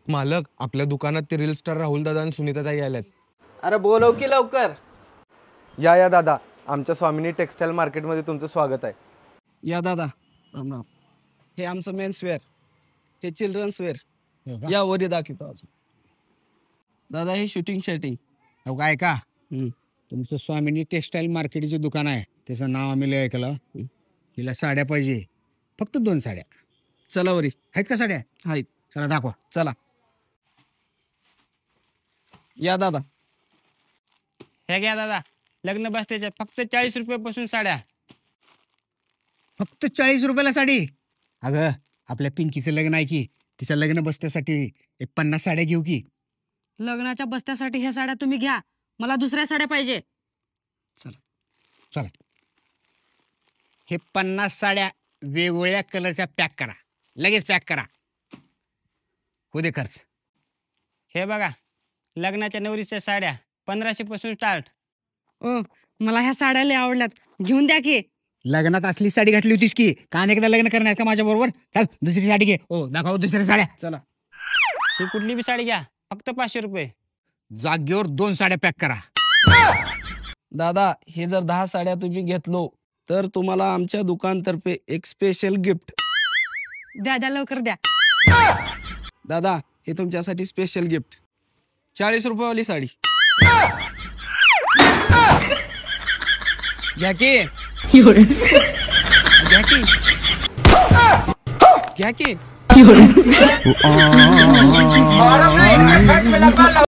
मालक, आपल्या दुकानात ते रील स्टार राहुल दादा आणि सुनीता ताई आल्यात. अरे बोलव की लवकर. या दादा, आमच्या स्वामिनी टेक्सटाईल मार्केटमध्ये तुमचं स्वागत आहे. या दादा, राम राम. हे आमचं मेन्स वेअर, हे चिल्ड्रन्स वेअर. या वरी दाखवतो अजून. दादा हे शूटिंग शर्टिंग. हो काय का तुमचं स्वामिनी टेक्सटाईल मार्केटचे दुकान आहे, त्याचं नाव आम्ही लय ऐकलं. तिला साड्या पाहिजे, फक्त 2 साड्या. चला वरी. आहेत का साड्या? आहेत. चला दाखवा. चला या दादा. हे घ्या दादा, लग्न बसतेच्या फक्त 40 रुपयापासून साड्या. फक्त 40 रुपयाला साडी? अगं, आपल्या पिंकीचं लग्न आहे की, तिचं लग्न बसण्यासाठी एक 50 साड्या घेऊ की. लग्नाच्या बस्त्यासाठी ह्या साड्या तुम्ही घ्या, मला दुसऱ्या साड्या पाहिजे. चला, हे 50 साड्या वेगवेगळ्या कलरच्या पॅक करा, लगेच पॅक करा. हो दे खर्च. हे बघा, लग्नाच्या नवरीच्या साड्या 1500 पासून स्टार्ट. ओ, मला ह्या साड्या लय आवडल्यात, घेऊन द्या की. लग्नात असली साडी घातली होतीस की, का एकदा लग्न करणार का माझ्या बरोबर? चल दुसरी साडी घे. हो दाखव दुसऱ्या साड्या. चला. ही कुठली बी साडी घ्या, फक्त 500 रुपये. जागेवर 2 साड्या पॅक करा. दादा, हे जर 10 साड्या तुम्ही घेतलो तर तुम्हाला आमच्या दुकानतर्फे एक स्पेशल गिफ्ट. द्या द्या, लवकर द्या. दादा, हे तुमच्यासाठी स्पेशल गिफ्ट. 40 रुपयावाली साडी. घ्या की. घ्या की. घ्या की.